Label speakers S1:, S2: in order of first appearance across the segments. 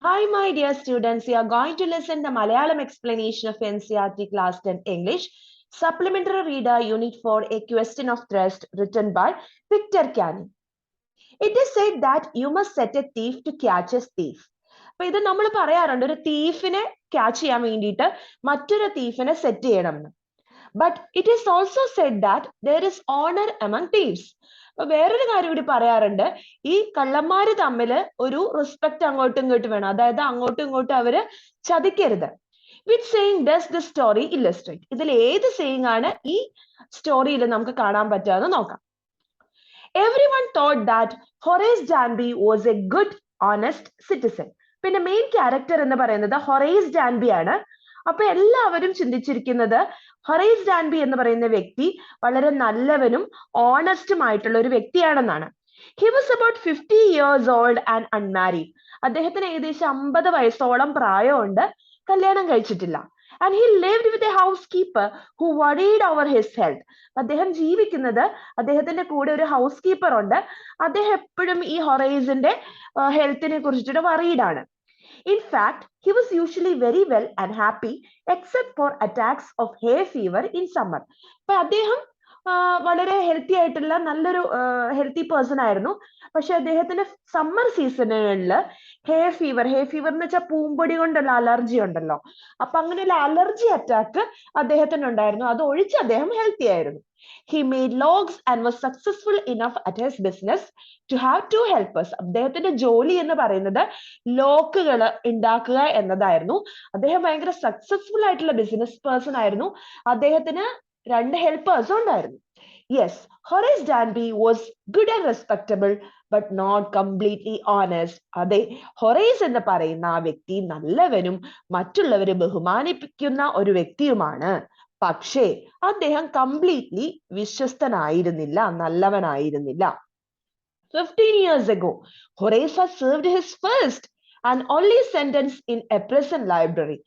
S1: Hi, my dear students. You are going to listen the Malayalam explanation of NCERT Class 10 English, Supplementary Reader Unit 4, A Question of Trust, written by Victor Canning. It is said that you must set a thief to catch a thief. അപ്പൊ ഇത് നമ്മൾ പറയാറുണ്ട്, ഒരു തീഫിനെ catch ചെയ്യാൻ വേണ്ടിയിട്ട് മറ്റൊരു തീഫിനെ set ചെയ്യണം എന്ന്. But it is also said that there is honour among thieves. അപ്പൊ വേറൊരു കാര്യം കൂടി പറയാറുണ്ട്, ഈ കള്ളന്മാര് തമ്മിൽ ഒരു റെസ്പെക്ട് അങ്ങോട്ടും ഇങ്ങോട്ടും വേണം, അതായത് അങ്ങോട്ടും ഇങ്ങോട്ടും അവര് ചതിക്കരുത്. Which saying does this story illustrate? ഇതിൽ ഏത് സെയിങ് ആണ് ഈ സ്റ്റോറിയിൽ നമുക്ക് കാണാൻ പറ്റുക നോക്കാം. Everyone thought that Horace Danby was a good, honest citizen. പിന്നെ മെയിൻ ക്യാരക്ടർ എന്ന് പറയുന്നത് ഹൊറേസ് ഡാൻബി ആണ്. അപ്പൊ എല്ലാവരും ചിന്തിച്ചിരിക്കുന്നത് ഹൊറേസ് ഡാൻബി എന്ന് പറയുന്ന വ്യക്തി വളരെ നല്ലവനും ഓണസ്റ്റുമായിട്ടുള്ള ഒരു വ്യക്തിയാണെന്നാണ്. He was about 50 years old and unmarried. അദ്ദേഹത്തിന് ഏകദേശം 50 വയസ്സോളം പ്രായമുണ്ട്, കല്യാണം കഴിച്ചിട്ടില്ല. And he lived with a housekeeper who worried over his health. അദ്ദേഹം ജീവിക്കുന്നത്, അദ്ദേഹത്തിന്റെ കൂടെ ഒരു ഹൗസ് കീപ്പർ ഉണ്ട്, അദ്ദേഹം എപ്പോഴും ഈ ഹൊറേസിന്റെ ഹെൽത്തിനെ കുറിച്ചിട്ട് worried ആണ്. In fact, he was usually very well and happy except for attacks of hay fever in summer. അപ്പൊ അദ്ദേഹം വളരെ ഹെൽത്തി ആയിട്ടുള്ള നല്ലൊരു ഹെൽത്തി പേഴ്സൺ ആയിരുന്നു. പക്ഷെ അദ്ദേഹത്തിന് സമ്മർ സീസണുകളിൽ ഹേ ഫീവർ എന്ന് വെച്ചാൽ പൂമ്പൊടി കൊണ്ടുള്ള അലർജി ഉണ്ടല്ലോ, അപ്പൊ അങ്ങനെയുള്ള അലർജി അറ്റാക്ക് അദ്ദേഹത്തിന് ഉണ്ടായിരുന്നു. അത് ഒഴിച്ച് അദ്ദേഹം ഹെൽത്തി ആയിരുന്നു. He made logs and was successful enough at his business to have two helpers. അദ്ദേഹത്തിന്റെ ജോലി എന്ന് പറയുന്നത് ലോക്കുകൾ ഉണ്ടാക്കുക എന്നതായിരുന്നു. അദ്ദേഹം ഭയങ്കര സക്സസ്ഫുൾ ആയിട്ടുള്ള ബിസിനസ് പേഴ്സൺ ആയിരുന്നു. അദ്ദേഹത്തിന് 2 helpers ഉണ്ടായിരുന്നു. Yes, Horace Danby was good and respectable, but not completely honest. അതെ, ഹൊറേസ് എന്ന് പറയുന്ന ആ വ്യക്തി നല്ലവനും മറ്റുള്ളവരെ ബഹുമാനിപ്പിക്കുന്ന ഒരു വ്യക്തിയുമാണ്. പക്ഷേ അദ്ദേഹം completely വിശ്വസ്തനായിരുന്നില്ല, നല്ലവനായിരുന്നില്ല. 15 years ago, Horace had served his first and only sentence in a prison library.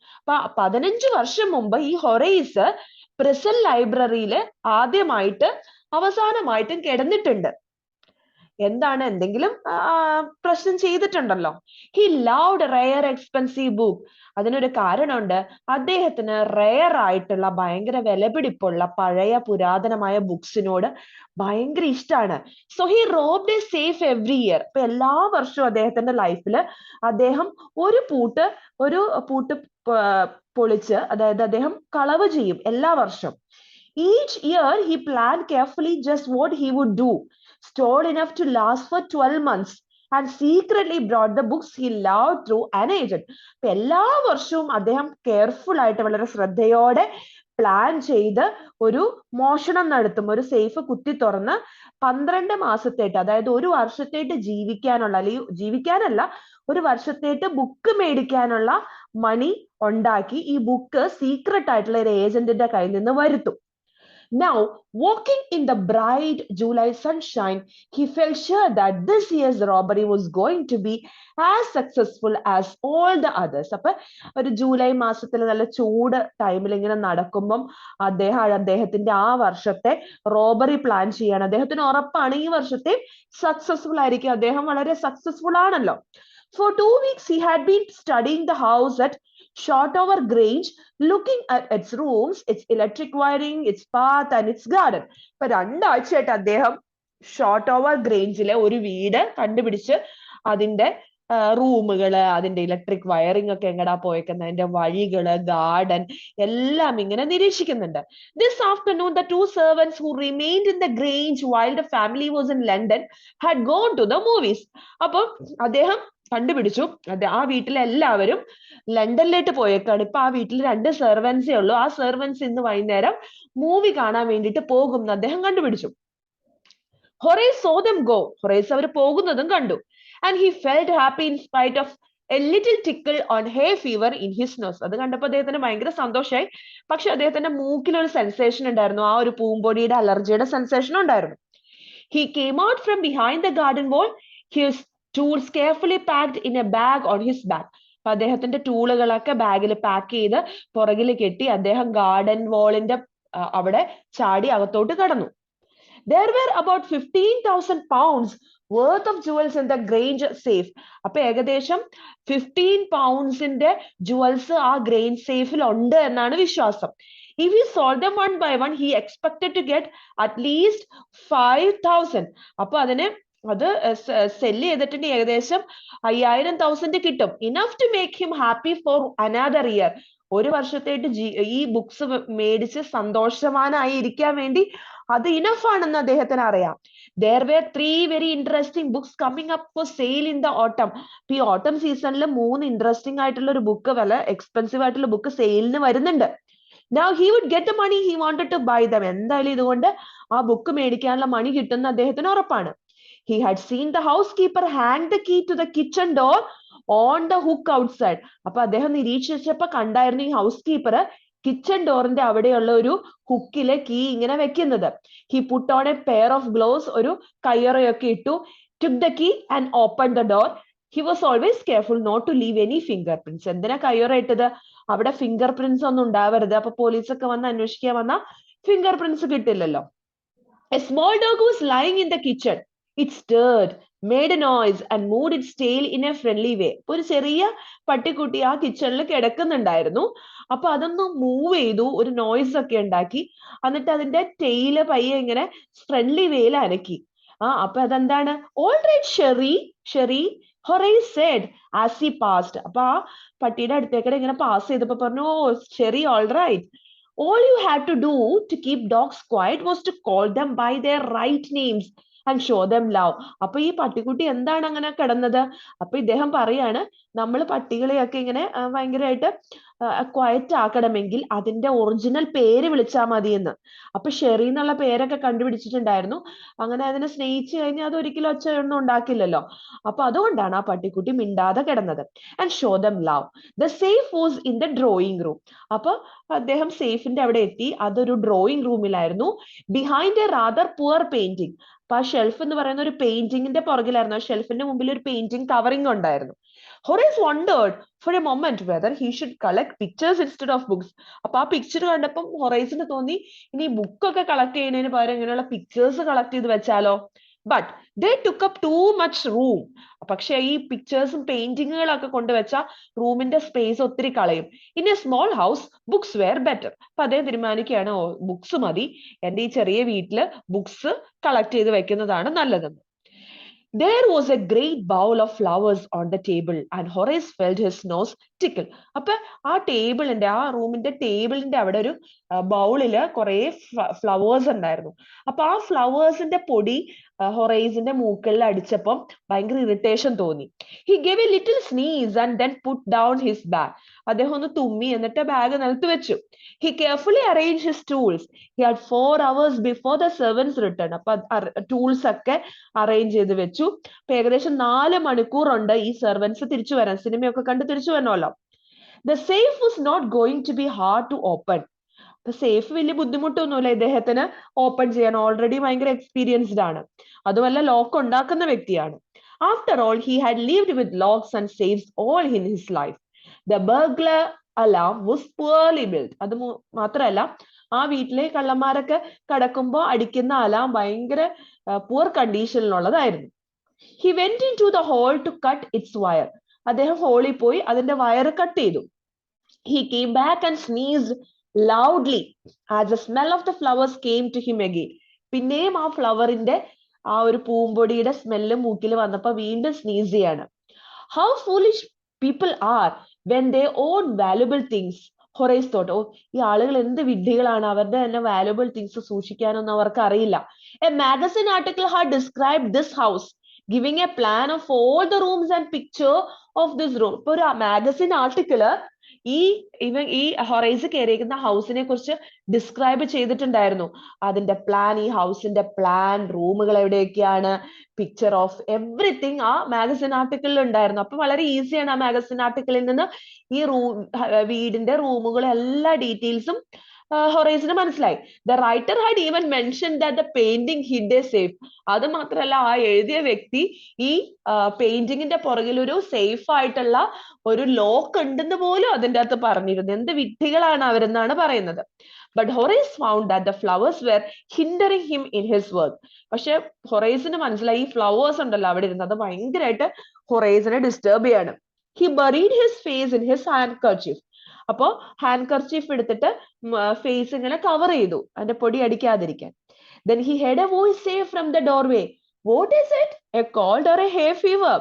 S1: 15 വർഷം മുമ്പ് ഈ ഹൊറേസ് prison ലൈബ്രറിയിൽ ആദ്യമായിട്ട് അവസാനമായിട്ടും കിടന്നിട്ടുണ്ട്. എന്താണ്, എന്തെങ്കിലും പ്രശ്നം ചെയ്തിട്ടുണ്ടല്ലോ. He loved rare expensive book. അതിനൊരു കാരണമുണ്ട്, അദ്ദേഹത്തിന് റെയർ ആയിട്ടുള്ള ഭയങ്കര വിലപിടിപ്പുള്ള പഴയ പുരാതനമായ ബുക്സിനോട് ഭയങ്കര ഇഷ്ടമാണ്. So he robbed A safe every year. ഇപ്പൊ എല്ലാ വർഷവും അദ്ദേഹത്തിന്റെ ലൈഫിൽ അദ്ദേഹം ഒരു പൂട്ട് പൊളിച്ച്, അതായത് അദ്ദേഹം കളവ് ചെയ്യും എല്ലാ വർഷവും. Each year he planned carefully just what he would do, stored enough to last for 12 months and secretly brought the books he loved through an agent. എല്ലാ വർഷവും അദ്ദേഹം കെയർഫുൾ ആയിട്ട് വളരെ ശ്രദ്ധയോടെ പ്ലാൻ ചെയ്ത് ഒരു മോഷണം നടത്തും. ഒരു സേഫ് കുത്തി തുറന്ന് 12 മാസത്തേട്ട്, അതായത് ഒരു വർഷത്തേട്ട് ജീവിക്കാനല്ല, ഒരു വർഷത്തേട്ട് ബുക്ക് മേടിക്കാനുള്ള മണി ഉണ്ടാക്കി ഈ ബുക്ക് സീക്രട്ട് ആയിട്ടുള്ള ഒരു ഏജന്റിന്റെ കയ്യിൽ നിന്ന് വരുത്തും. Now, walking in the bright July sunshine, he felt sure that this year's robbery was going to be as successful as all the others. അപ്പൊ ഒരു ജൂലൈ മാസത്തിൽ നല്ല ചൂട് ടൈമിൽ ഇങ്ങനെ നടക്കുമ്പം അദ്ദേഹത്തിന്റെ ആ വർഷത്തെ റോബറി പ്ലാൻ ചെയ്യാണ്. അദ്ദേഹത്തിന് ഉറപ്പാണ് ഈ വർഷത്തെ സക്സസ്ഫുൾ ആയിരിക്കും. അദ്ദേഹം വളരെ സക്സസ്ഫുൾ ആണല്ലോ. For 2 weeks he had been studying the house at Shotover Grange, looking at its rooms, its electric wiring, its path and its garden. ഇപ്പൊ 2 ആഴ്ചയായിട്ട് അദ്ദേഹം ഷോട്ടോവർ ഗ്രേഞ്ചിലെ ഒരു വീട് കണ്ടുപിടിച്ച് അതിന്റെ റൂമുകള്, അതിന്റെ ഇലക്ട്രിക് വയറിംഗ് ഒക്കെ എങ്ങടാ പോയേക്കുന്നത്, അതിന്റെ വഴികള്, ഗാർഡൻ എല്ലാം ഇങ്ങനെ നിരീക്ഷിക്കുന്നുണ്ട്. This afternoon the 2 servants who remained in the Grange while the family was in London had gone to the movies. അപ്പോൾ അദ്ദേഹം കണ്ടുപിടിച്ചു ആ വീട്ടിലെ എല്ലാവരും ലണ്ടനിലേക്ക് പോയേക്കാണ്. ഇപ്പൊ ആ വീട്ടിൽ 2 സെർവൻസേ ഉള്ളൂ. ആ സെർവൻസ് ഇന്ന് വൈകുന്നേരം മൂവി കാണാൻ വേണ്ടിയിട്ട് പോകും എന്ന് അദ്ദേഹം കണ്ടുപിടിച്ചു. Horace saw them go. Horace അവർ പോകുന്നതും കണ്ടു. And he felt happy in spite of a little tickle on hay fever in his nose. അത് കണ്ടപ്പോൾ അദ്ദേഹത്തിന് ഭയങ്കര സന്തോഷമായി. പക്ഷെ അദ്ദേഹത്തിന്റെ മൂക്കിൽ ഒരു സെൻസേഷൻ ഉണ്ടായിരുന്നു, ആ ഒരു പൂമ്പൊടിയുടെ അലർജിയുടെ സെൻസേഷൻ ഉണ്ടായിരുന്നു. He came out from behind the garden wall, his tools carefully packed in a bag on his back. അപ്പൊ അദ്ദേഹത്തിന്റെ ടൂളുകളൊക്കെ ബാഗിൽ പാക്ക് ചെയ്ത് പുറകിൽ കെട്ടി അദ്ദേഹം ഗാർഡൻ വാളിന്റെ അവിടെ ചാടി അകത്തോട്ട് കടന്നു. There were about 15,000 pounds worth of jewels in the Grange safe. അപ്പൊ ഏകദേശം 15 pounds-ന്റെ jewels ആ Grange safe-ൽ ഉണ്ട് എന്നാണ് വിശ്വാസം. If he sold them one by one, he expected to get at least 5,000. അപ്പൊ അതിനെ അത് സെല് ചെയ്തിട്ടുണ്ട് ഏകദേശം 5,000 കിട്ടും. Enough to make him happy for another year. ഒരു വർഷത്തേക്ക് ഈ ബുക്സ് മേടിച്ച് സന്തോഷവാനായി ഇരിക്കാൻ വേണ്ടി അത് ഇനഫ് ആണെന്ന് അദ്ദേഹത്തിന് അറിയാം. There were 3 very interesting books coming up for sale in the autumn. ഈ ഓട്ടം സീസണിൽ 3 ഇൻട്രസ്റ്റിംഗ് ആയിട്ടുള്ള ഒരു ബുക്ക്, വില എക്സ്പെൻസീവ് ആയിട്ടുള്ള ബുക്ക് സെയിലിന് വരുന്നുണ്ട്. Now he would get the money he wanted to buy them. എന്തായാലും ഇതുകൊണ്ട് ആ ബുക്ക് മേടിക്കാനുള്ള മണി കിട്ടുന്ന അദ്ദേഹത്തിന് ഉറപ്പാണ്. He had seen the housekeeper hang the key to the kitchen door on the hook outside. അപ്പൊ അദ്ദേഹം നിരീക്ഷിച്ചപ്പോ കണ്ടായിരുന്നു ഈ ഹൗസ് കീപ്പർ കിച്ചൺ ഡോറിന്റെ അവിടെയുള്ള ഒരു ഹുക്കിലെ കീ ഇങ്ങനെ വെക്കുന്നത്. He put on a pair of gloves, ഒരു കയ്യറയൊക്കെ ഇട്ടു, took the key and opened the door. He was always careful not to leave any fingerprints. എന്തിനാ കയ്യറ ഇട്ടത്? അവിടെ ഫിംഗർ പ്രിന്റ്സ് ഒന്നും ഉണ്ടാവരുത്. അപ്പൊ പോലീസൊക്കെ വന്ന് അന്വേഷിക്കാൻ വന്ന ഫിംഗർ പ്രിന്റ്സ് കിട്ടില്ലല്ലോ. A small dog was lying in the kitchen. It stirred, made a noise and moved its tail in a friendly way. ഒരു ചെറിയ പട്ടിക്കുട്ടി ആ കിച്ചണിൽ കിടക്കുന്നുണ്ടായിരുന്നു. അപ്പൊ അതൊന്ന് മൂവ് ചെയ്തു, ഒരു നോയ്സ് ഒക്കെ ഉണ്ടാക്കി, എന്നിട്ട് അതിന്റെ ടെയില് പയ്യെ ഇങ്ങനെ ഫ്രണ്ട്ലി വേയിൽ അനക്കി. അപ്പൊ അതെന്താണ്? All right, Sherry, Horace said as he passed. അപ്പൊ ആ പട്ടിയുടെ അടുത്തേക്കൂടെ ഇങ്ങനെ പാസ് ചെയ്തപ്പോ പറഞ്ഞു, ഓ Sherry, all right. All you had to do to keep dogs quiet was to call them by their right names and show them love. അപ്പൊ ഈ പട്ടിക്കുട്ടി എന്താണ് അങ്ങനെ കിടന്നത്? അപ്പൊ ഇദ്ദേഹം പറയാണ്, നമ്മൾ പട്ടികളെയൊക്കെ ഇങ്ങനെ ഭയങ്കരമായിട്ട് ക്വയറ്റ് ആക്കണമെങ്കിൽ അതിന്റെ ഒറിജിനൽ പേര് വിളിച്ചാൽ മതി എന്ന്. അപ്പൊ ഷെറി എന്നുള്ള പേരൊക്കെ കണ്ടുപിടിച്ചിട്ടുണ്ടായിരുന്നു. അങ്ങനെ അതിനെ സ്നേഹിച്ചു കഴിഞ്ഞാൽ അത് ഒരിക്കലും ഒച്ചയൊന്നും ഉണ്ടാക്കില്ലല്ലോ. അപ്പൊ അതുകൊണ്ടാണ് ആ പട്ടിക്കുട്ടി മിണ്ടാതെ കിടന്നത്. And show them love. The safe was in the drawing room. അപ്പൊ അദ്ദേഹം സേഫിന്റെ അവിടെ എത്തി. അതൊരു ഡ്രോയിങ് റൂമിലായിരുന്നു. Behind a rather poor painting. അപ്പൊ ആ ഷെൽഫ് എന്ന് പറയുന്ന ഒരു പെയിന്റിങ്ങിന്റെ പുറകിലായിരുന്നു. ആ ഷെൽഫിന്റെ മുമ്പിൽ ഒരു പെയിന്റിംഗ് കവറിംഗ് ഉണ്ടായിരുന്നു. Horace wondered for a moment whether he should collect pictures instead of books. അപ്പൊ ആ പിക്ചർ കണ്ടപ്പം ഹൊറൈസിന് തോന്നി, ഇനി ബുക്കൊക്കെ കളക്ട് ചെയ്യുന്നതിന് പകരം ഇങ്ങനെയുള്ള പിക്ചേഴ്സ് കളക്ട് ചെയ്ത് വെച്ചാലോ. But they took up too much room. പക്ഷെ ഈ പിക്ചേഴ്സും പെയിന്റിങ്ങുകളൊക്കെ കൊണ്ടുവച്ച റൂമിന്റെ സ്പേസ് ഒത്തിരി കളയും. In a small house, books were better. അപ്പൊ അദ്ദേഹം തീരുമാനിക്കുകയാണ്, ബുക്സ് മതി, എന്റെ ഈ ചെറിയ വീട്ടില് ബുക്സ് കളക്ട് ചെയ്ത് വെക്കുന്നതാണ് നല്ലതെന്ന്. There was a great bowl of flowers on the table and Horace felt his nose tickle. അപ്പൊ ആ ടേബിളിന്റെ, ആ റൂമിന്റെ ടേബിളിന്റെ അവിടെ ഒരു ബൗളില് കുറെ ഫ്ലവേഴ്സ് ഉണ്ടായിരുന്നു. അപ്പൊ ആ ഫ്ലവേഴ്സിന്റെ പൊടി ഹൊറൈസിന്റെ മൂക്കളിൽ അടിച്ചപ്പം ഭയങ്കര ഇറിറ്റേഷൻ തോന്നി. He gave a little sneeze and then put down his bag. അദ്ദേഹം ഒന്ന് തുമ്മി, എന്നിട്ട് ബാഗ് നിലത്ത് വെച്ചു. He carefully arranged his tools. He had 4 hours before the servants returned. അപ്പൊ ടൂൾസ് ഒക്കെ അറേഞ്ച് ചെയ്ത് വെച്ചു. അപ്പൊ ഏകദേശം 4 മണിക്കൂറുണ്ട് ഈ സെർവൻസ് തിരിച്ചു വരാൻ, സിനിമയൊക്കെ കണ്ട് തിരിച്ചു വരണമല്ലോ. The safe was not going to be hard to open. അപ്പൊ സേഫ് വലിയ ബുദ്ധിമുട്ടൊന്നുമില്ല ഇദ്ദേഹത്തിന് ഓപ്പൺ ചെയ്യാൻ. ഓൾറെഡി ഭയങ്കര എക്സ്പീരിയൻസ്ഡ് ആണ്. അതുമല്ല ലോക്ക് ഉണ്ടാക്കുന്ന വ്യക്തിയാണ്. After all, he had lived with locks and safes all in his life. The burglar alarm was poorly built. അത് മാത്രമല്ല, ആ വീട്ടിലെ കള്ളന്മാരൊക്കെ കടക്കുമ്പോൾ അടിക്കുന്ന അലാം ഭയങ്കര poor കണ്ടീഷനിലുള്ളതായിരുന്നു. He went into the hall to cut its wire. അദ്ദേഹം ഹോളിൽ പോയി അതിന്റെ വയർ കട്ട് ചെയ്തു. He came back and sneezed loudly as the smell of the flowers came to him again. പിന്നെയും ആ ഫ്ലവറിന്റെ ആ ഒരു പൂമ്പൊടിയുടെ സ്മെല്ല് മൂക്കിൽ വന്നപ്പോ വീണ്ടും സ്നീസ് ചെയ്യാണ്. How foolish people are when they own valuable things. Horace thought, ഈ ആളുകൾ എന്ത് വിഡ്ഢികളാണ്, അവരുടെ തന്നെ വാല്യുബിൾ തിങ്സ് സൂക്ഷിക്കാനൊന്നും അവർക്ക് അറിയില്ല. A magazine article had described this house, giving a plan of all the rooms and picture of this room. ഇപ്പൊ ഒരു magazine article ഈ ഹൊറൈസ് കയറിയിരിക്കുന്ന ഹൗസിനെ കുറിച്ച് ഡിസ്ക്രൈബ് ചെയ്തിട്ടുണ്ടായിരുന്നു. അതിന്റെ പ്ലാൻ, ഈ ഹൗസിന്റെ പ്ലാൻ, റൂമുകൾ എവിടെയൊക്കെയാണ്, പിക്ചർ ഓഫ് എവറിത്തിങ് ആ മാഗസിൻ ആർട്ടിക്കിളിൽ ഉണ്ടായിരുന്നു. അപ്പൊ വളരെ ഈസിയാണ് ആ മാഗസിൻ ആർട്ടിക്കിളിൽ നിന്ന് ഈ വീടിന്റെ റൂമുകൾ എല്ലാ ഡീറ്റെയിൽസും ഹൊറേസിന് മനസ്സിലായി. The writer had even mention that the painting ഹിഡ് A safe. അത് മാത്രമല്ല, ആ എഴുതിയ വ്യക്തി ഈ പെയിന്റിങ്ങിന്റെ പുറകിൽ ഒരു സേഫ് ആയിട്ടുള്ള ഒരു ലോക്ക് ഉണ്ടെന്ന് പോലും അതിൻ്റെ അകത്ത് പറഞ്ഞിരുന്നു. എന്ത് വിഡ്ഢികളാണ് അവരെന്നാണ് പറയുന്നത്. But Horace found that the flowers were hindering him in his work. പക്ഷെ ഹൊറേസിന് മനസ്സിലായി, ഈ ഫ്ലവേഴ്സ് ഉണ്ടല്ലോ അവിടെ ഇരുന്ന്, അത് ഭയങ്കരമായിട്ട് ഹൊറേസിനെ ഡിസ്റ്റർബ് ചെയ്യാണ്. He buried his face in his handkerchief. അപ്പോ ഹാൻഡ് കർച്ചീഫ് എടുത്തിട്ട് ഫേസ് ഇങ്ങനെ കവർ ചെയ്തു, അതിന്റെ പൊടി അടിക്കാതിരിക്കാൻ. Then he heard a voice say from the doorway, "What is it? A cold or a hay fever?"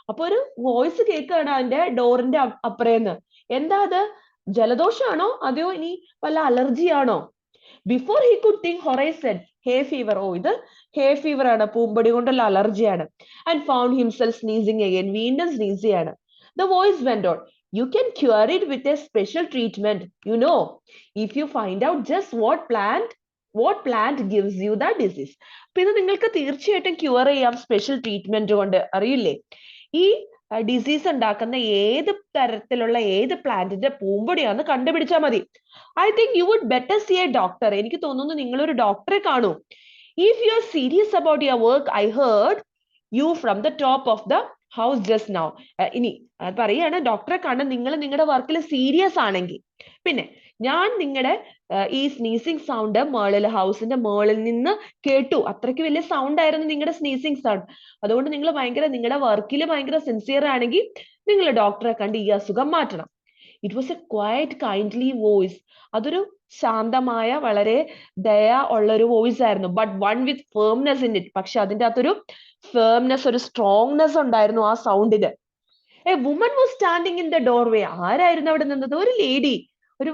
S1: അപ്പൊ ഒരു voice കേൾക്കുകയാണ് അതിന്റെ ഡോറിന്റെ അപ്പുറേന്ന്. എന്താ അത്? ജലദോഷമാണോ അതെയോ ഇനി വല്ല അലർജി ആണോ? Before he could think, Horace said, "hay fever." ഓ, ഇത് ഹേ ഫീവർ ആണ്, പൂമ്പൊടി കൊണ്ടുള്ള അലർജിയാണ്. And found himself sneezing again. വീണ്ടും സ്നീസ് ചെയ്യാണ്. The voice went on, "You can cure it with a special treatment, you know, if you find out just what plant gives you that disease." അപ്പൊ ഇത് നിങ്ങൾക്ക് തീർച്ചയായിട്ടും cure ചെയ്യാം special treatment കൊണ്ട്, അറിയില്ലേ? ഈ ഡിസീസ് ഉണ്ടാക്കുന്ന ഏത് തരത്തിലുള്ള ഏത് പ്ലാന്റിന്റെ പൂമ്പൊടിയാന്ന് കണ്ടുപിടിച്ചാൽ മതി. I think you would better see a doctor. എനിക്ക് തോന്നുന്നു നിങ്ങൾ ഒരു ഡോക്ടറെ കാണൂ. If you are serious about your work, I heard you from the top of the house just now. ഇനി അത് പറയാണ്, ഡോക്ടറെ കാണാൻ നിങ്ങൾ നിങ്ങളുടെ വർക്കിൽ സീരിയസ് ആണെങ്കിൽ. പിന്നെ ഞാൻ നിങ്ങളുടെ ഈ സ്നീസിങ് സൗണ്ട് ഹൗസിന്റെ മേളിൽ നിന്ന് കേട്ടു. അത്രയ്ക്ക് വലിയ സൗണ്ട് ആയിരുന്നു നിങ്ങളുടെ സ്നീസിങ് സൗണ്ട്. അതുകൊണ്ട് നിങ്ങൾ നിങ്ങളുടെ വർക്കിൽ ഭയങ്കര സിൻസിയർ ആണെങ്കിൽ നിങ്ങൾ ഡോക്ടറെ കണ്ട് ഈ അസുഖം മാറ്റണം. It was a quiet kindly voice. അതൊരു ശാന്തമായ വളരെ ദയ ഉള്ള ഒരു വോയിസ് ആയിരുന്നു. But one with firmness in it. പക്ഷെ അതിൻ്റെ അകത്തൊരു ഫേംനെസ്, ഒരു സ്ട്രോങ്നെസ് ഉണ്ടായിരുന്നു ആ സൗണ്ടിന്. A woman was standing in the doorway. ആരായിരുന്നു അവിടെ നിന്നത്? ഒരു ലേഡി, ഒരു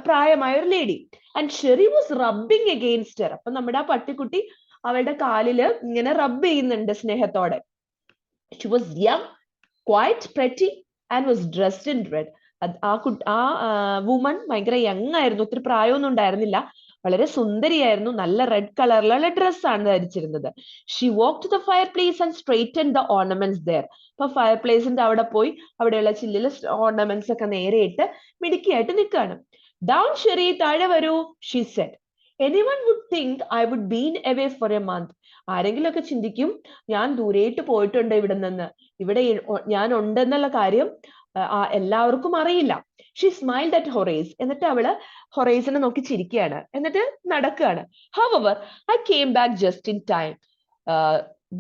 S1: പ്രായമായ ഒരു lady. And Sherry was rubbing against her. അപ്പൊ നമ്മുടെ ആ പട്ടിക്കുട്ടി അവളുടെ കാലില് ഇങ്ങനെ റബ്ബ് ചെയ്യുന്നുണ്ട് സ്നേഹത്തോടെ. She was young, quite pretty and was dressed in red. ആ വുമൺ ഭയങ്കര യങ് ആയിരുന്നു, ഒത്തിരി പ്രായമൊന്നും ഉണ്ടായിരുന്നില്ല, വളരെ സുന്ദരിയായിരുന്നു, നല്ല റെഡ് കളറിലുള്ള ഡ്രസ്സാണ് ധരിച്ചിരുന്നത്. She walk to the fireplace and straighten the ornaments there. അപ്പൊ ഫയർ പ്ലേസിന്റെ അവിടെ പോയി അവിടെയുള്ള ചില്ലില് ഓർണമെന്റ്സ് ഒക്കെ നേരെയിട്ട് മിടുക്കിയായിട്ട് നിൽക്കുകയാണ്. ഡൗൺ ഷെറി, താഴെ വരൂ, she said. Anyone would think I would been away for a month. ആരെങ്കിലും ഒക്കെ ചിന്തിക്കും ഞാൻ ദൂരേട്ട് പോയിട്ടുണ്ട് ഇവിടെ നിന്ന്, ഇവിടെ ഞാൻ ഉണ്ടെന്നുള്ള കാര്യം എല്ലാവർക്കും അറിയില്ല. She smiled at Horace. എന്നിട്ട് അവള് ഹൊറേസിനെ നോക്കി ചിരിക്കുകയാണ്, എന്നിട്ട് നടക്കുകയാണ്. However, I came back just in time,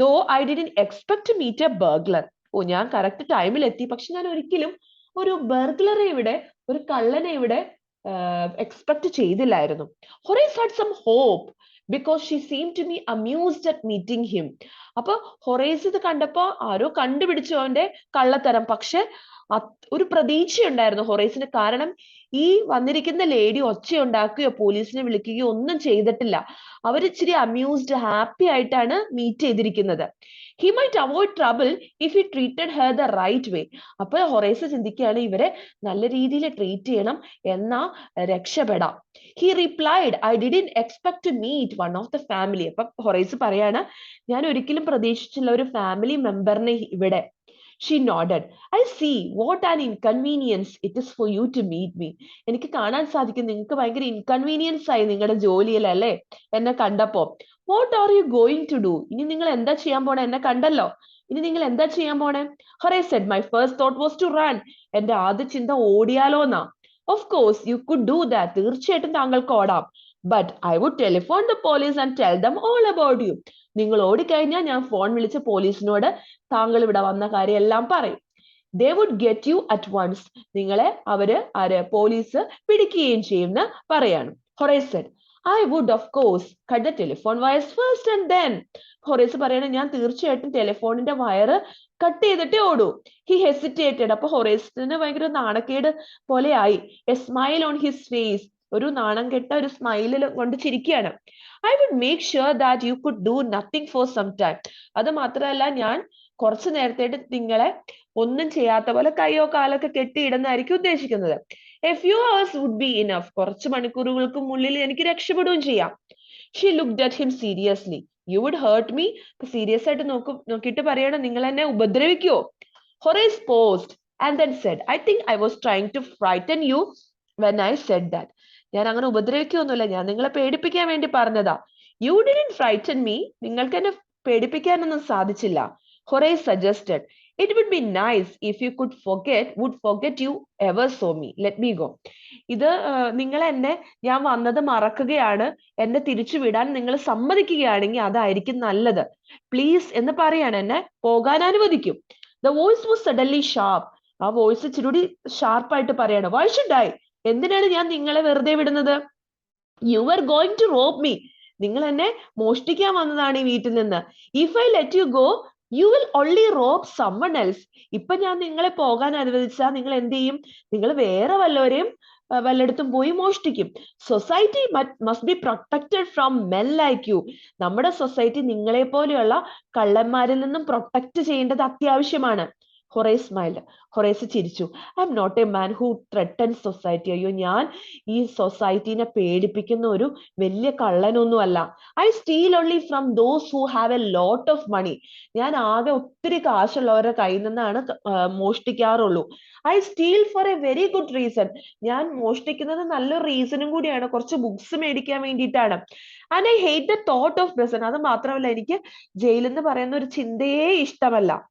S1: though I didn't expect to meet a burglar. ഓ, ഞാൻ കറക്റ്റ് ടൈമിൽ എത്തി, പക്ഷെ ഞാൻ ഒരിക്കലും ഒരു ബർഗ്ലറെ ഇവിടെ, ഒരു കള്ളനെ ഇവിടെ എക്സ്പെക്ട് ചെയ്തില്ലായിരുന്നു. Horace had some hope because she seemed to be amused at meeting him. അപ്പൊ ഹൊറേസ് ഇത് കണ്ടപ്പോ ആരോ കണ്ടുപിടിച്ചു അവന്റെ കള്ളത്തരം. പക്ഷെ ഒരു പ്രതീക്ഷയുണ്ടായിരുന്നു ഹൊറേസിന്. കാരണം ഈ വന്നിരിക്കുന്ന ലേഡി ഒച്ച ഉണ്ടാക്കുകയോ പോലീസിനെ വിളിക്കുകയോ ഒന്നും ചെയ്തിട്ടില്ല. അവരിച്ചിരി അമ്യൂസ്ഡ്, ഹാപ്പി ആയിട്ടാണ് മീറ്റ് ചെയ്തിരിക്കുന്നത്. He might avoid trouble if he treated her the right way. അപ്പൊ ഹൊറേസ് ചിന്തിക്കുകയാണ്, ഇവരെ നല്ല രീതിയിൽ ട്രീറ്റ് ചെയ്യണം, എന്നാ രക്ഷപ്പെടാം. He replied, I didn't expect to meet one of the family. അപ്പൊ ഹൊറേസ് പറയാണ്, ഞാൻ ഒരിക്കലും പ്രതീക്ഷിച്ചില്ല ഒരു ഫാമിലി മെമ്പറിനെ ഇവിടെ. She nodded. I see what an inconvenience it is for you to meet me. എനിക്ക് കാണാൻ സാധിക്കും നിങ്ങൾക്ക് ഭയങ്കര ഇൻകൺവീനിയൻസ് ആയി നിങ്ങളുടെ ജോലിയിൽ അല്ലേ എന്നെ കണ്ടപ്പോ. What are you going to do? ഇനി നിങ്ങൾ എന്താ ചെയ്യാൻ പോണേ? എന്നെ കണ്ടല്ലോ, ഇനി നിങ്ങൾ എന്താ ചെയ്യാൻ പോണേ? Horace said, my first thought was to run. എന്റെ ആദ്യ ചിന്ത ഓടിയാലോന്നാ. Of course you could do that. തീർച്ചയായിട്ടും താങ്കൾക്ക് ഓടാം. But I would telephone the police and tell them all about you. നിങ്ങൾ ഓടിക്കഴിഞ്ഞാൽ ഞാൻ ഫോൺ വിളിച്ച് പോലീസിനോട് താങ്കൾ ഇവിടെ വന്ന കാര്യം എല്ലാം പറയും. They would get you at once. നിങ്ങളെ പോലീസ് പിടിക്കുകയും ചെയ്യുമെന്ന് പറയാണ്. Horace said, I would of course cut the telephone wires first and then. Horace പറയണ, ഞാൻ തീർച്ചയായിട്ടും ടെലിഫോണിന്റെ വയറ് കട്ട് ചെയ്തിട്ടേ ഓടൂ. He hesitated. അപ്പൊ ഹൊറേസിന് ഭയങ്കര നാണക്കേട് പോലെ ആയി. A smile on his face. ഒരു നാണം കെട്ട ഒരു സ്മൈലിൽ കൊണ്ട് ചിരിക്കുകയാണ്. I would make sure that you could do nothing for some time. അത് മാത്രമല്ല, ഞാൻ കുറച്ചു നേരത്തേട്ട് നിങ്ങളെ ഒന്നും ചെയ്യാത്ത പോലെ കൈയോ കാലൊക്കെ കെട്ടിയിടുന്നതായിരിക്കും ഉദ്ദേശിക്കുന്നത്. A few hours would be enough. കുറച്ച് മണിക്കൂറുകൾക്കുള്ളിൽ എനിക്ക് രക്ഷപ്പെടുകയും ചെയ്യാം. She looked at him seriously. You would hurt me? Serious ആയിട്ട് നോക്കിയിട്ട് പറയണം, നിങ്ങൾ എന്നെ ഉപദ്രവിക്കുവോ? Horace paused and then said, I think I was trying to frighten you when I said that. ഞാൻ അങ്ങനെ ഉപദ്രവിക്കുകയൊന്നുമില്ല, ഞാൻ നിങ്ങളെ പേടിപ്പിക്കാൻ വേണ്ടി പറഞ്ഞതാ. യു ഡിഡ്ന്റ് ഫ്രൈറ്റൻ മീ, നിങ്ങൾക്ക് എന്നെ പേടിപ്പിക്കാനൊന്നും സാധിച്ചില്ല. Horace suggested, it would be nice if you would forget you ever saw me. Let me go. ഇത് നിങ്ങൾ എന്നെ, ഞാൻ വന്നത് മറക്കുകയാണ്, എന്നെ തിരിച്ചു വിടാൻ നിങ്ങൾ സമ്മതിക്കുകയാണെങ്കിൽ അതായിരിക്കും നല്ലത്. പ്ലീസ് എന്ന് പറയാണ്, എന്നെ പോകാൻ അനുവദിക്കും. The voice was suddenly sharp. ആ വോയിസ് ഇച്ചിരി ഷാർപ്പായിട്ട് പറയാണ്. Why should I? എന്തിനാണ് ഞാൻ നിങ്ങളെ വെറുതെ വിടുന്നത്? You were going to rob me. നിങ്ങൾ എന്നെ മോഷ്ടിക്കാൻ വന്നതാണ് ഈ വീട്ടിൽ നിന്ന്. If I let you go, you will only rob someone else. ഇപ്പൊ ഞാൻ നിങ്ങളെ പോകാൻ അനുവദിച്ചാൽ നിങ്ങൾ എന്ത് ചെയ്യും? നിങ്ങൾ വേറെ വല്ലയിടത്തും പോയി മോഷ്ടിക്കും. Society must be protected from men like you. നമ്മുടെ സൊസൈറ്റി നിങ്ങളെ പോലെയുള്ള കള്ളന്മാരിൽ നിന്നും പ്രൊട്ടക്റ്റ് ചെയ്യേണ്ടത് അത്യാവശ്യമാണ്. Horace smiled. Horace ചിരിച്ചു. I am not a man who threatens society. അയ്യോ, ഞാൻ ഈ സൊസൈറ്റിനെ പേടിപ്പിക്കുന്ന ഒരു വലിയ കള്ളനൊന്നുമല്ല. I steal only from those who have a lot of money. ഞാൻ ആകെ ഒത്തിരി കാശുള്ളവരുടെ കയ്യിൽ നിന്നാണ് മോഷ്ടിക്കാറുള്ളൂ. I steal for a very good reason. ഞാൻ മോഷ്ടിക്കുന്നത് നല്ലൊരു റീസണും കൂടിയാണ്, കുറച്ച് ബുക്സ് മേടിക്കാൻ വേണ്ടിയിട്ടാണ്. And I hate the thought of prison. അത് മാത്രമല്ല, എനിക്ക് ജയിൽ എന്ന് പറയുന്ന ഒരു ചിന്തയെ ഇഷ്ടമല്ല.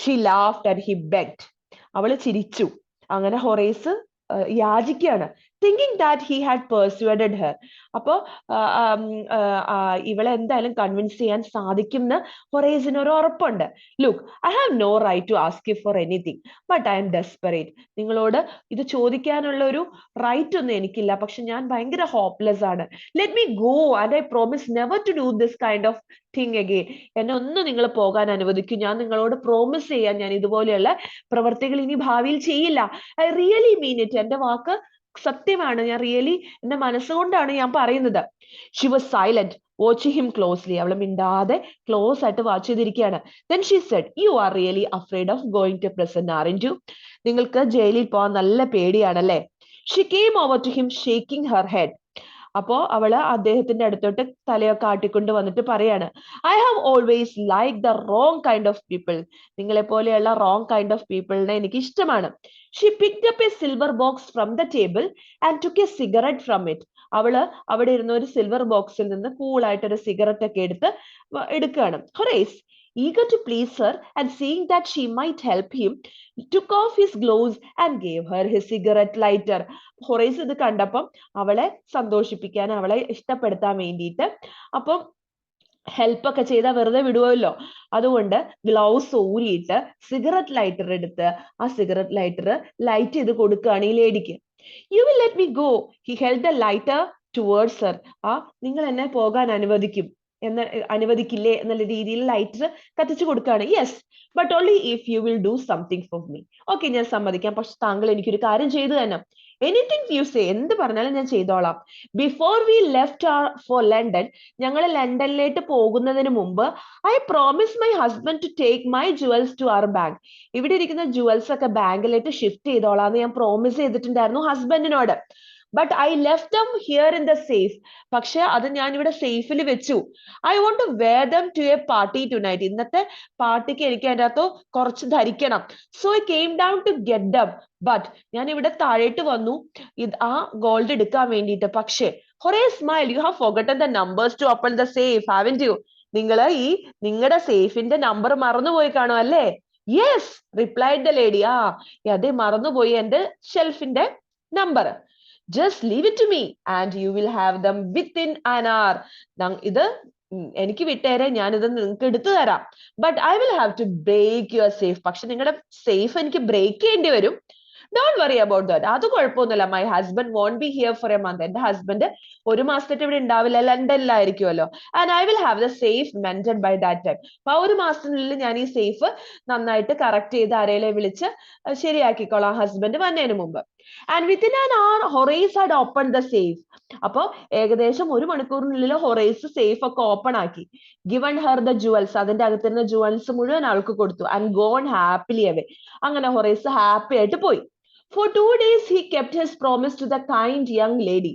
S1: She laughed and he begged. അവള് ചിരിച്ചു. അങ്ങനെ Horace യാചിക്കുകയാണ്. Thinking that he had persuaded her. അപ്പോ ഇവളെ എന്തായാലും കൺവിൻസ് ചെയ്യാൻ സാധിക്കും എന്ന് ഹൊറേസിന് ഒരു ഉറപ്പുണ്ട്. Look, I have no right to ask you for anything, but I am desperate. നിങ്ങളോട് ഇത് ചോദിക്കാനുള്ള ഒരു റൈറ്റ് ഒന്നും എനിക്കില്ല, പക്ഷെ ഞാൻ ഭയങ്കര ഹോപ്പ്ലെസ് ആണ്. Let me go and I promise never to do this kind of thing again. എന്നെ ഒന്ന് നിങ്ങൾ പോകാൻ അനുവദിക്കും, ഞാൻ നിങ്ങളോട് പ്രോമിസ് ചെയ്യാൻ ഞാൻ ഇതുപോലെയുള്ള പ്രവർത്തികൾ ഇനി ഭാവിയിൽ ചെയ്യില്ല. I really mean it. എന്റെ വാക്ക് സത്യമാണ്, ഞാൻ റിയലി എന്റെ മനസ്സുകൊണ്ടാണ് ഞാൻ പറയുന്നത്. She was silent, watching him closely. അവൾ മിണ്ടാതെ ക്ലോസ് ആയിട്ട് വാച്ച് ചെയ്തിരിക്കുകയാണ്. Then she said, you are really afraid of going to prison, aren't you? നിങ്ങൾക്ക് ജയിലിൽ പോകാൻ നല്ല പേടിയാണല്ലേ? She came over to him, shaking her head. അപ്പോ അവള് അദ്ദേഹത്തിന്റെ അടുത്തോട്ട് തലയൊക്കെ ആട്ടിക്കൊണ്ട് വന്നിട്ട് പറയാണ്, I have always liked the wrong kind of people. നിങ്ങളെ പോലെയുള്ള wrong kind of people-നെ എനിക്ക് ഇഷ്ടമാണ്. She picked up a silver box from the table and took a cigarette from it. അവള് അവിടെ ഇരുന്ന ഒരു സിൽവർ ബോക്സിൽ നിന്ന് കൂളായിട്ട് ഒരു സിഗരറ്റ് ഒക്കെ എടുക്കുകയാണ്. Horace, eager to please her and seeing that she might help him, took off his gloves and gave her his cigarette lighter. Horace ഇത് കണ്ടപ്പം അവളെ സന്തോഷിപ്പിക്കാൻ, അവളെ ഇഷ്ടപ്പെടുത്താൻ വേണ്ടിയിട്ട്, അപ്പം ഹെൽപ്പ് ഒക്കെ ചെയ്താൽ വെറുതെ വിടുവല്ലോ, അതുകൊണ്ട് ഗ്ലൗസ് ഊരിയിട്ട് സിഗരറ്റ് ലൈറ്റർ എടുത്ത് ആ സിഗരറ്റ് ലൈറ്റർ ലൈറ്റ് ചെയ്ത് കൊടുക്കുകയാണ് ഈ ലേഡിക്ക്. You will let me go. He held the lighter towards her. നിങ്ങൾ എന്നെ പോകാൻ അനുവദിക്കില്ലേ എന്നുള്ള രീതിയിൽ ലൈറ്റർ കത്തിച്ചു കൊടുക്കുകയാണ്. Yes, but only if you will do something for me. Okay, ഞാൻ സമ്മതിക്കാം, പക്ഷെ താങ്കൾ എനിക്കൊരു കാര്യം ചെയ്തു തന്നെ. എനിത്തിങ് യു സേ, എന്ത് പറഞ്ഞാലും ഞാൻ ചെയ്തോളാം. Before we left for London, ഞങ്ങൾ ലണ്ടനിലേക്ക് പോകുന്നതിന് മുമ്പ്, I promise my husband to take my jewels to our bank. ഇവിടെ ഇരിക്കുന്ന ജുവൽസ് ഒക്കെ ബാങ്കിലേക്ക് ഷിഫ്റ്റ് ചെയ്തോളാന്ന് ഞാൻ പ്രോമിസ് ചെയ്തിട്ടുണ്ടായിരുന്നു ഹസ്ബൻഡിനോട്. But I left them here in the safe. പക്ഷെ അത് ഞാൻ ഇവിടെ സേഫിൽ വെച്ചു. I want to wear them to a party tonight. ഇന്നത്തെ പാർട്ടിക്ക് എനിക്ക് അതിൻ്റെ അകത്ത് കുറച്ച് ധരിക്കണം. So I came down to get them. But ഞാൻ ഇവിടെ താഴേട്ട് വന്നു ആ ഗോൾഡ് എടുക്കാൻ വേണ്ടിയിട്ട്. പക്ഷേ Horace smiled. You have forgotten the numbers to open the safe, haven't you? നിങ്ങൾ നിങ്ങളുടെ സേഫിന്റെ നമ്പർ മറന്നുപോയി കാണും അല്ലേ? Yes, replied the lady. അതെ, മറന്നുപോയി എന്റെ ഷെൽഫിന്റെ number. Just leave it to me and you will have them within an hour. ഇത് എനിക്ക് വിട്ടേരെ, ഞാനിത് നിങ്ങൾക്ക് എടുത്തു തരാം. But I will have to break your safe. പക്ഷെ നിങ്ങളുടെ സേഫ് എനിക്ക് ബ്രേക്ക് ചെയ്യേണ്ടി വരും. Don't worry about that. അത് കുഴപ്പമൊന്നുമില്ല. My husband won't be here for a month. എന്റെ ഹസ്ബൻഡ് ഒരു മാസത്തേക്ക് ഇവിടെ ഉണ്ടാവില്ല, ലണ്ടനിലായിരിക്കുമല്ലോ. And I will have the safe mended by that time. അപ്പൊ ഒരു മാസത്തിനുള്ളിൽ ഞാൻ ഈ സേഫ് നന്നായിട്ട് കറക്റ്റ് ചെയ്ത് ആരെയും വിളിച്ച് ശരിയാക്കിക്കോളാം ഹസ്ബൻഡ് വന്നതിന് മുമ്പ്. And within an hour, Horace had opened the safe. അപ്പൊ ഏകദേശം ഒരു മണിക്കൂറിനുള്ളിൽ ഹൊറേസ് സേഫ് ഒക്കെ ഓപ്പൺ ആക്കി. Given her the jewels, അതിന്റെ അകത്തിരുന്ന ജുവൽസ് മുഴുവൻ ആൾക്ക് കൊടുത്തു. And gone happily away. അങ്ങനെ ഹൊറേസ് ഹാപ്പി ആയിട്ട് പോയി. For 2 days he kept his promise to the kind young lady.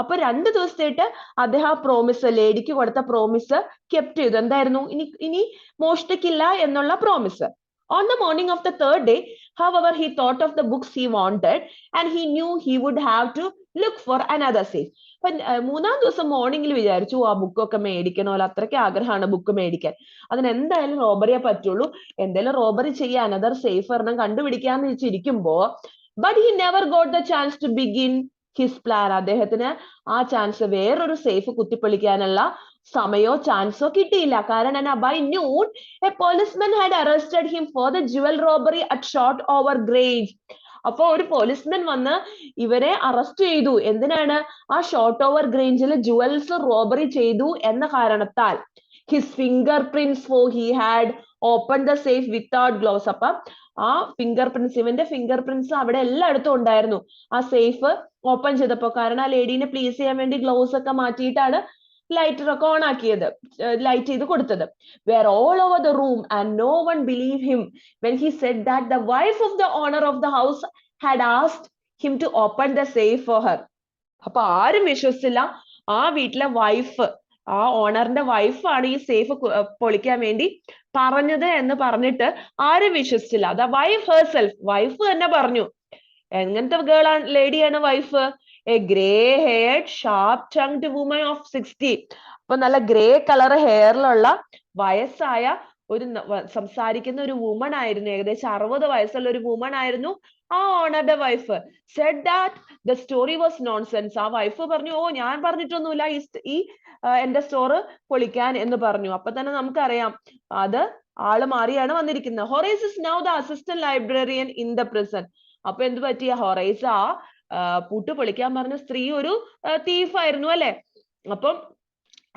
S1: അപ്പൊ 2 ദിവസത്തേക്ക് അദ്ദേഹം ആ പ്രോമിസ്, ലേഡിക്ക് കൊടുത്ത പ്രോമിസ് കെപ്റ്റ് ചെയ്തു. എന്തായിരുന്നു? ഇനി മോഷ്ടിക്കില്ല എന്നുള്ള promise. On the morning of the 3rd day, however, he thought of the books he wanted and he knew he would have to look for another safe. അപ്പൊ മൂന്നാം ദിവസം മോർണിംഗിൽ വിചാരിച്ചു ആ ബുക്കൊക്കെ മേടിക്കണമല്ലോ, അത്രയ്ക്ക് ആഗ്രഹമാണ് ബുക്ക് മേടിക്കാൻ. അതിന് എന്തായാലും റോബറിയെ പറ്റുള്ളൂ, എന്തായാലും റോബറി ചെയ്യാൻ അനദർ സേഫ് ഒരെണ്ണം കണ്ടുപിടിക്കാന്ന് വെച്ചിരിക്കുമ്പോ but he never got the chance to begin his plan. അദ്ദേഹത്തിന് ആ ചാൻസ്, വേറൊരു സേഫ് കുത്തിപ്പൊളിക്കാനുള്ള സമയോ ചാൻസോ കിട്ടിയില്ല. കാരണം എന്നാ, by noon a policeman had arrested him for the jewel robbery at Shotover Grange. അപ്പൊ ഒരു പോലീസ്മാൻ വന്ന് ഇവരെ അറസ്റ്റ് ചെയ്തു. എന്തിനാണ്? ആ ഷോർട്ടോവർ ഗ്രേഞ്ചിൽ ജുവൽസ് റോബറി ചെയ്തു എന്ന കാരണത്താൽ. His fingerprints, for he had open the safe without gloves. അപ്പൊ ആ ഫിംഗർ പ്രിന്റ്സ്, ഇവന്റെ ഫിംഗർ പ്രിന്റ്സ് അവിടെ എല്ലായിടത്തും ഉണ്ടായിരുന്നു ആ സേഫ് ഓപ്പൺ ചെയ്തപ്പോ. കാരണം ആ ലേഡീനെ പ്ലീസ് ചെയ്യാൻ വേണ്ടി ഗ്ലൗസ് ഒക്കെ മാറ്റിയിട്ടാണ് ലൈറ്റർ ഒക്കെ ഓൺ ആക്കിയത്, ലൈറ്റ് ചെയ്ത് കൊടുത്തത്. Were all over the room and no one believe him when he said that the wife of the owner of the house had asked him to open the safe for her. അപ്പൊ ആരും വിശ്വസിച്ചില്ല ആ വീട്ടിലെ wife, ആ ഓണറിന്റെ വൈഫാണ് ഈ safe പൊളിക്കാൻ വേണ്ടി പറഞ്ഞത് എന്ന് പറഞ്ഞിട്ട് ആരും വിശ്വസിച്ചില്ല. ദ വൈഫ് ഹെർസെൽഫ്, വൈഫ് തന്നെ പറഞ്ഞു. എങ്ങനത്തെ ഗേളാണ്, ലേഡിയാണ് wife? A grey haired sharp tongued woman of 60. അപ്പൊ നല്ല ഗ്രേ കളർ ഹെയറിലുള്ള വയസ്സായ ഒരു സംസാരിക്കുന്ന ഒരു വുമൺ ആയിരുന്നു. ഏകദേശം 60 വയസ്സുള്ള ഒരു വുമൺ ആയിരുന്നു ആ ഓണറുടെ wife. Said that the story was nonsense. ആ വൈഫ് പറഞ്ഞു, ഓ ഞാൻ പറഞ്ഞിട്ടൊന്നുമില്ല ഈ എന്റെ സ്റ്റോറ് പൊളിക്കാൻ എന്ന് പറഞ്ഞു. അപ്പൊ തന്നെ നമുക്കറിയാം അത് ആള് മാറിയാണ് വന്നിരിക്കുന്നത്. Horace is now the assistant librarian in the prison. അപ്പൊ എന്ത് പറ്റിയ? ഹൊറൈസ് പൂട്ട് പൊളിക്കാൻ പറഞ്ഞ സ്ത്രീ ഒരു തീഫായിരുന്നു അല്ലെ. അപ്പം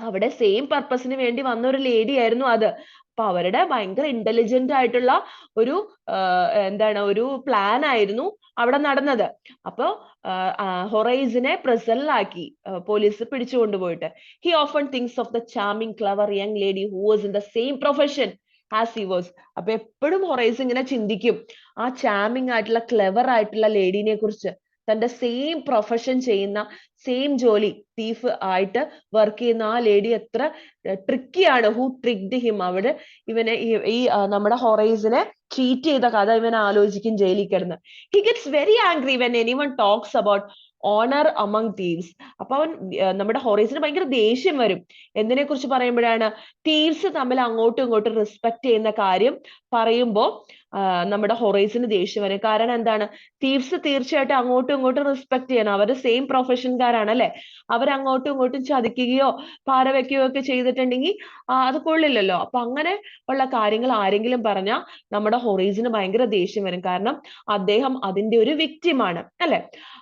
S1: അവിടെ സെയിം പർപ്പസിന് വേണ്ടി വന്ന ഒരു ലേഡി ആയിരുന്നു അത്. അപ്പൊ അവരുടെ ഭയങ്കര ഇന്റലിജന്റ് ആയിട്ടുള്ള ഒരു ഒരു പ്ലാൻ ആയിരുന്നു അവിടെ നടന്നത്. അപ്പൊ ഹൊറൈസിനെ പ്രസന്റിലാക്കി പോലീസ് പിടിച്ചുകൊണ്ടുപോയിട്ട്. He often thinks of the charming clever young lady who was in the same profession as he was. അപ്പൊ എപ്പോഴും ഹൊറൈസ് ഇങ്ങനെ ചിന്തിക്കും ആ ചാമിങ് ആയിട്ടുള്ള ക്ലെവർ ആയിട്ടുള്ള ലേഡീനെ കുറിച്ച്. തന്റെ സെയിം പ്രൊഫഷൻ ചെയ്യുന്ന, സെയിം ജോലി, തീഫ് ആയിട്ട് വർക്ക് ചെയ്യുന്ന ആ ലേഡി എത്ര ട്രിക്കിയാണ്. Who ട്രിക്ഡ് him. അവിടെ ഇവനെ ഈ നമ്മുടെ ഹൊറൈസിനെ ചീറ്റ് ചെയ്ത കഥ ഇവൻ ആലോചിക്കും ജയിലിൽ കിടന്ന്. He gets very angry when anyone talks about honour among thieves. അപ്പൊ അവൻ, നമ്മുടെ ഹൊറൈസിന് ഭയങ്കര ദേഷ്യം വരും. എന്തിനെ കുറിച്ച് പറയുമ്പോഴാണ്? തീവ്സ് തമ്മിൽ അങ്ങോട്ടും ഇങ്ങോട്ടും റെസ്പെക്ട് ചെയ്യുന്ന കാര്യം പറയുമ്പോ നമ്മുടെ ഹൊറൈസിന് ദേഷ്യം വരും. കാരണം എന്താണ്? തീവ്സ് തീർച്ചയായിട്ടും അങ്ങോട്ടും ഇങ്ങോട്ടും റെസ്പെക്ട് ചെയ്യണം. അവര് സെയിം പ്രൊഫഷൻകാരാണ് അല്ലെ. അവരങ്ങോട്ടും ഇങ്ങോട്ടും ചതിക്കുകയോ പാര വെക്കുകയോ ഒക്കെ ചെയ്തിട്ടുണ്ടെങ്കിൽ അത് കൊള്ളില്ലല്ലോ. അപ്പൊ അങ്ങനെ ഉള്ള കാര്യങ്ങൾ ആരെങ്കിലും പറഞ്ഞാൽ നമ്മുടെ ഹൊറൈസിന് ഭയങ്കര ദേഷ്യം വരും. കാരണം അദ്ദേഹം അതിന്റെ ഒരു വിക്ടിമാണ് അല്ലെ.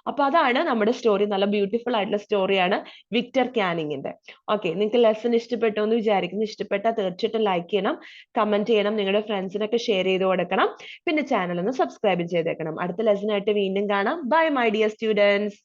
S1: അപ്പൊ അതാണ് നമ്മുടെ സ്റ്റോറി. നല്ല ബ്യൂട്ടിഫുൾ ആയിട്ടുള്ള സ്റ്റോറിയാണ് വിക്ടർ കാനിങ്ങിന്റെ. ഓക്കെ, നിങ്ങൾക്ക് ലെസൺ ഇഷ്ടപ്പെട്ടു എന്ന് വിചാരിക്കുന്നു. ഇഷ്ടപ്പെട്ടാൽ തീർച്ചയായിട്ടും ലൈക്ക് ചെയ്യണം, കമന്റ് ചെയ്യണം, നിങ്ങളുടെ ഫ്രണ്ട്സിനൊക്കെ ഷെയർ ചെയ്ത് കൊടുക്കണം. പിന്നെ ചാനൽ ഒന്ന് സബ്സ്ക്രൈബ് ചെയ്തേക്കണം. അടുത്ത ലെസൺ ആയിട്ട് വീണ്ടും കാണാം. Bye my dear students.